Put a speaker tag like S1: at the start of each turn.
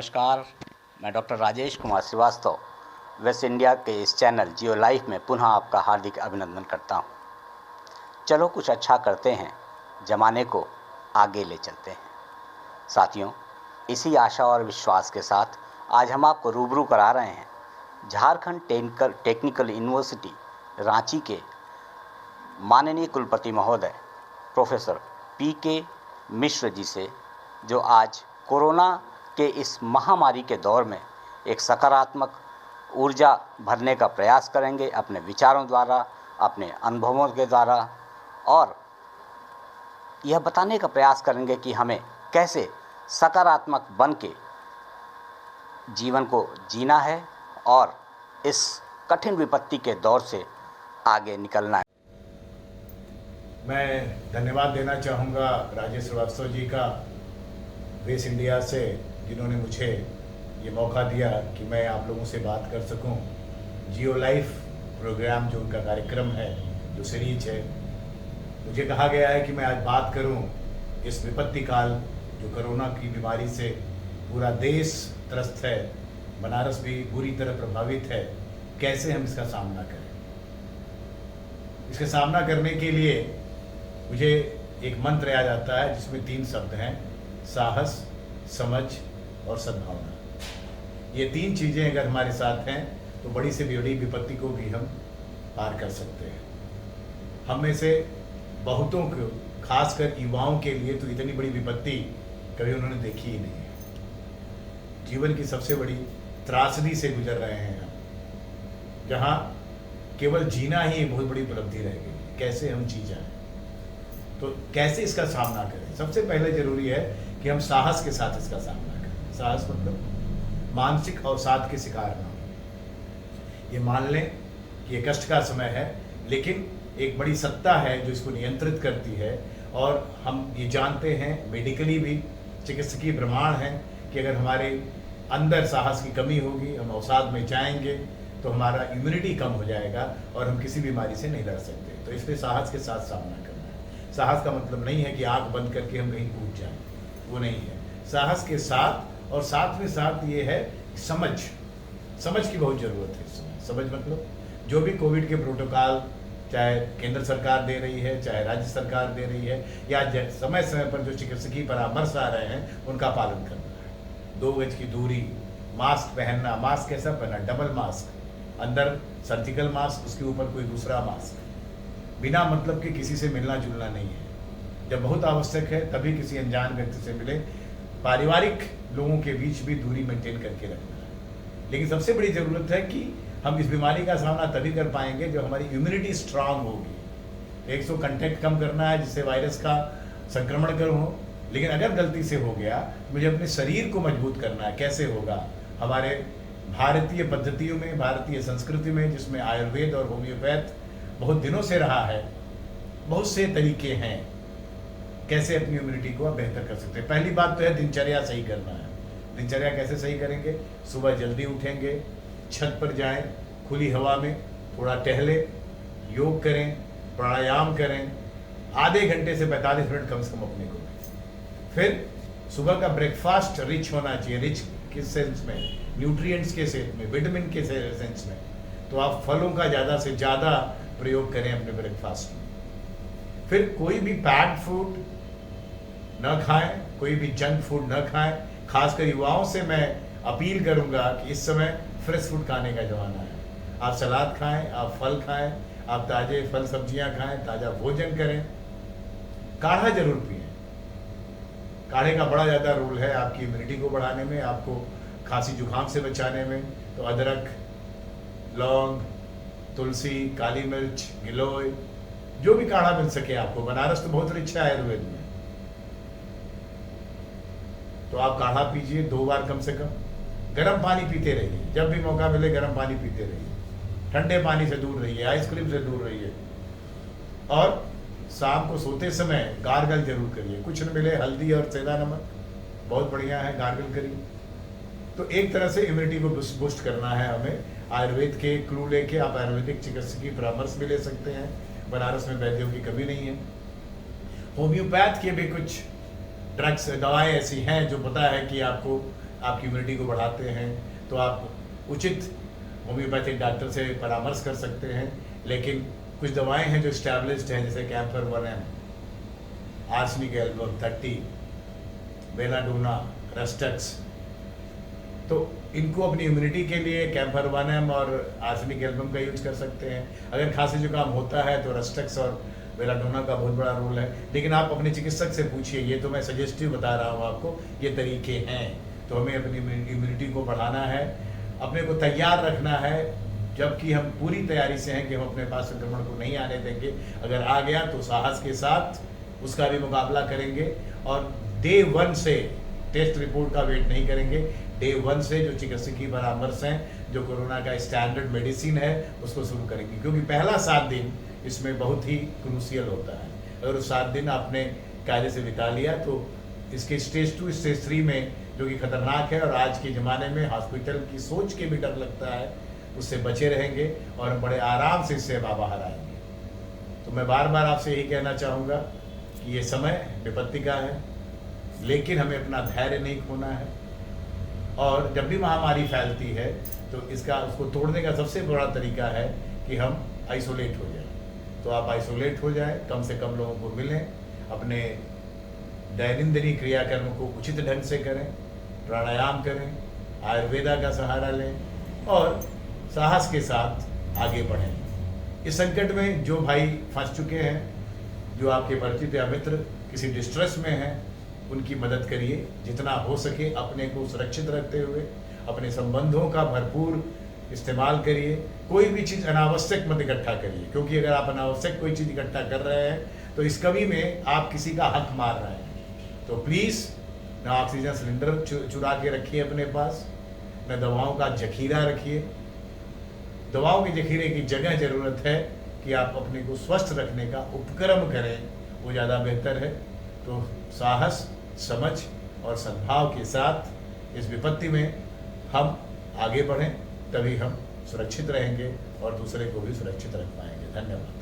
S1: नमस्कार। मैं doctor Rajesh Kumar Srivastava west India के इस चैनल जियो लाइफ में पुनः आपका हार्दिक अभिनंदन करता हूं। चलो कुछ अच्छा करते हैं, ज़माने को आगे ले चलते हैं। साथियों, इसी आशा और विश्वास के साथ आज हम आपको रूबरू करा रहे हैं झारखंड टेक्निकल यूनिवर्सिटी रांची के माननीय कुलपति महोदय प्रोफेसर पीके मिश्र जी से, जो आज कोरोना के इस महामारी के दौर में एक सकारात्मक ऊर्जा भरने का प्रयास करेंगे अपने विचारों द्वारा, अपने अनुभवों के द्वारा, और यह बताने का प्रयास करेंगे कि हमें कैसे सकारात्मक बन के जीवन को जीना है और इस कठिन विपत्ति के दौर से आगे निकलना है।
S2: मैं धन्यवाद देना चाहूँगा राजेश श्रीवास्तव जी का वेस्ट इंडिया से, जिन्होंने मुझे ये मौका दिया कि मैं आप लोगों से बात कर सकूं। जियो लाइफ प्रोग्राम जो उनका कार्यक्रम है, जो सीरीज है, मुझे कहा गया है कि मैं आज बात करूं इस विपत्ति काल जो कोरोना की बीमारी से पूरा देश त्रस्त है, बनारस भी बुरी तरह प्रभावित है, कैसे हम इसका सामना करें। इसका सामना करने के लिए मुझे एक मंत्र याद आता है जिसमें 3 शब्द हैं: साहस, समझ और सद्भावना। ये 3 चीज़ें अगर हमारे साथ हैं तो बड़ी से बड़ी विपत्ति को भी हम पार कर सकते हैं। हम में से बहुतों को, खासकर युवाओं के लिए तो इतनी बड़ी विपत्ति कभी उन्होंने देखी ही नहीं है। जीवन की सबसे बड़ी त्रासदी से गुजर रहे हैं हम, जहाँ केवल जीना ही बहुत बड़ी उपलब्धि रह गई। कैसे हम जी जाएं, तो कैसे इसका सामना करें। सबसे पहले जरूरी है कि हम साहस के साथ इसका सामना करें। साहस मतलब मानसिक अवसाद के शिकार ना हो। ये मान लें कि ये कष्ट का समय है, लेकिन एक बड़ी सत्ता है जो इसको नियंत्रित करती है, और हम ये जानते हैं, मेडिकली भी चिकित्सकीय प्रमाण है कि अगर हमारे अंदर साहस की कमी होगी, हम अवसाद में जाएंगे, तो हमारा इम्यूनिटी कम हो जाएगा और हम किसी बीमारी से नहीं लड़ सकते। तो इसलिए साहस के साथ सामना करना है। साहस का मतलब नहीं है कि आंख बंद करके हम कहीं कूद जाएं, वो नहीं है। साहस के साथ, और साथ में साथ ये है समझ की बहुत ज़रूरत है इस समय। समझ मतलब जो भी कोविड के प्रोटोकॉल, चाहे केंद्र सरकार दे रही है, चाहे राज्य सरकार दे रही है, या समय समय पर जो चिकित्सकीय परामर्श आ रहे हैं, उनका पालन करना है। 2 गज की दूरी, मास्क पहनना। मास्क कैसा पहनना? डबल मास्क, अंदर सर्जिकल मास्क, उसके ऊपर कोई दूसरा मास्क। बिना मतलब के किसी से मिलना जुलना नहीं है। जब बहुत आवश्यक है तभी किसी अनजान व्यक्ति से मिले। पारिवारिक लोगों के बीच भी दूरी मेंटेन करके रखना है। लेकिन सबसे बड़ी ज़रूरत है कि हम इस बीमारी का सामना तभी कर पाएंगे जब हमारी इम्यूनिटी स्ट्रांग होगी। 100 कंटेक्ट कम करना है जिससे वायरस का संक्रमण कम हो, लेकिन अगर गलती से हो गया, मुझे अपने शरीर को मजबूत करना है। कैसे होगा? हमारे भारतीय पद्धतियों में, भारतीय संस्कृति में, जिसमें आयुर्वेद और होम्योपैथ बहुत दिनों से रहा है, बहुत से तरीके हैं कैसे अपनी इम्यूनिटी को बेहतर कर सकते हैं। पहली बात तो है दिनचर्या सही करना है। दिनचर्या कैसे सही करेंगे? सुबह जल्दी उठेंगे, छत पर जाएं, खुली हवा में थोड़ा टहले, योग करें, प्राणायाम करें, आधे घंटे से 45 मिनट कम से कम अपने को दें। फिर सुबह का ब्रेकफास्ट रिच होना चाहिए। रिच किस सेंस में? न्यूट्रिएंट्स के सेंस में, विटामिन के सेंस में। तो आप फलों का ज़्यादा से ज़्यादा प्रयोग करें अपने ब्रेकफास्ट में। फिर कोई भी पैक्ड फूड न खाएं, कोई भी जंक फूड न खाएं। खासकर युवाओं से मैं अपील करूंगा कि इस समय फ्रेश फूड खाने का ज़माना है। आप सलाद खाएं, आप फल खाएं, आप ताज़े फल सब्जियां खाएं, ताज़ा भोजन करें। काढ़ा जरूर पिएं। काढ़े का बड़ा ज़्यादा रोल है आपकी इम्यूनिटी को बढ़ाने में, आपको खांसी जुकाम से बचाने में। तो अदरक, लौंग, तुलसी, काली मिर्च, गिलोय, जो भी काढ़ा मिल सके आपको। बनारस तो बहुत रिच है आयुर्वेद में, तो आप काढ़ा पीजिए 2 बार कम से कम। गर्म पानी पीते रहिए, जब भी मौका मिले गर्म पानी पीते रहिए। ठंडे पानी से दूर रहिए, आइसक्रीम से दूर रहिए। और शाम को सोते समय गार्गल जरूर करिए। कुछ न मिले हल्दी और सेंधा नमक, बहुत बढ़िया है, गार्गल करिए। तो एक तरह से इम्यूनिटी को बूस्ट करना है हमें। आयुर्वेद के क्लू लेके आप आयुर्वेदिक चिकित्सकीय परामर्श भी ले सकते हैं। बनारस में वैद्यों की कमी नहीं है। होम्योपैथ के भी कुछ ड्रग्स, दवाएं ऐसी हैं जो पता है कि आपको आपकी इम्यूनिटी को बढ़ाते हैं तो आप उचित होम्योपैथिक डॉक्टर से परामर्श कर सकते हैं। लेकिन कुछ दवाएं हैं जो इस्टेब्लिश्ड हैं, जैसे camphor 1M, arsenic album 30, belladonna, rhus tox, तो इनको अपनी इम्यूनिटी के लिए कैम्फर 1M और आर्सेनिक एल्बम का यूज कर सकते हैं। अगर खांसी जुकाम होता है तो रस्टक्स और बेलाडोना का बहुत बड़ा रोल है। लेकिन आप अपने चिकित्सक से पूछिए, ये तो मैं सजेस्टिव बता रहा हूँ आपको, ये तरीके हैं। तो हमें अपनी इम्यूनिटी को बढ़ाना है, अपने को तैयार रखना है, जबकि हम पूरी तैयारी से हैं कि हम अपने पास संक्रमण को नहीं आने देंगे। अगर आ गया तो साहस के साथ उसका भी मुकाबला करेंगे और डे 1 से टेस्ट रिपोर्ट का वेट नहीं करेंगे। डे 1 से जो चिकित्सकीय परामर्श हैं, जो कोरोना का स्टैंडर्ड मेडिसिन है, उसको शुरू करेंगे, क्योंकि पहला 7 दिन इसमें बहुत ही क्रूशियल होता है। अगर उस 7 दिन आपने कायदे से बिता लिया तो इसके स्टेज 2 स्टेज 3 में, जो कि खतरनाक है और आज के ज़माने में हॉस्पिटल की सोच के भी डर लगता है, उससे बचे रहेंगे और हम बड़े आराम से इससे बाहर आएंगे। तो मैं बार बार आपसे यही कहना चाहूँगा कि ये समय विपत्ति का है, लेकिन हमें अपना धैर्य नहीं खोना है। और जब भी महामारी फैलती है तो उसको तोड़ने का सबसे बड़ा तरीका है कि हम आइसोलेट हो जाएं। तो आप आइसोलेट हो जाएं, कम से कम लोगों को मिलें, अपने दैनंदिनी क्रियाकर्म को उचित ढंग से करें, प्राणायाम करें, आयुर्वेदा का सहारा लें और साहस के साथ आगे बढ़ें। इस संकट में जो भाई फंस चुके हैं, जो आपके परिचित या मित्र किसी डिस्ट्रेस में हैं, उनकी मदद करिए। जितना हो सके अपने को सुरक्षित रखते हुए अपने संबंधों का भरपूर इस्तेमाल करिए। कोई भी चीज़ अनावश्यक मत इकट्ठा करिए, क्योंकि अगर आप अनावश्यक कोई चीज़ इकट्ठा कर रहे हैं तो इस कमी में आप किसी का हक मार रहे हैं। तो प्लीज़ न ऑक्सीजन सिलेंडर चुरा के रखिए अपने पास, न दवाओं का जखीरा रखिए। दवाओं के जखीरे की जगह ज़रूरत है कि आप अपने को स्वस्थ रखने का उपक्रम करें, वो ज़्यादा बेहतर है। तो साहस, समझ और सद्भाव के साथ इस विपत्ति में हम आगे बढ़ें, तभी हम सुरक्षित रहेंगे और दूसरे को भी सुरक्षित रख पाएंगे। धन्यवाद।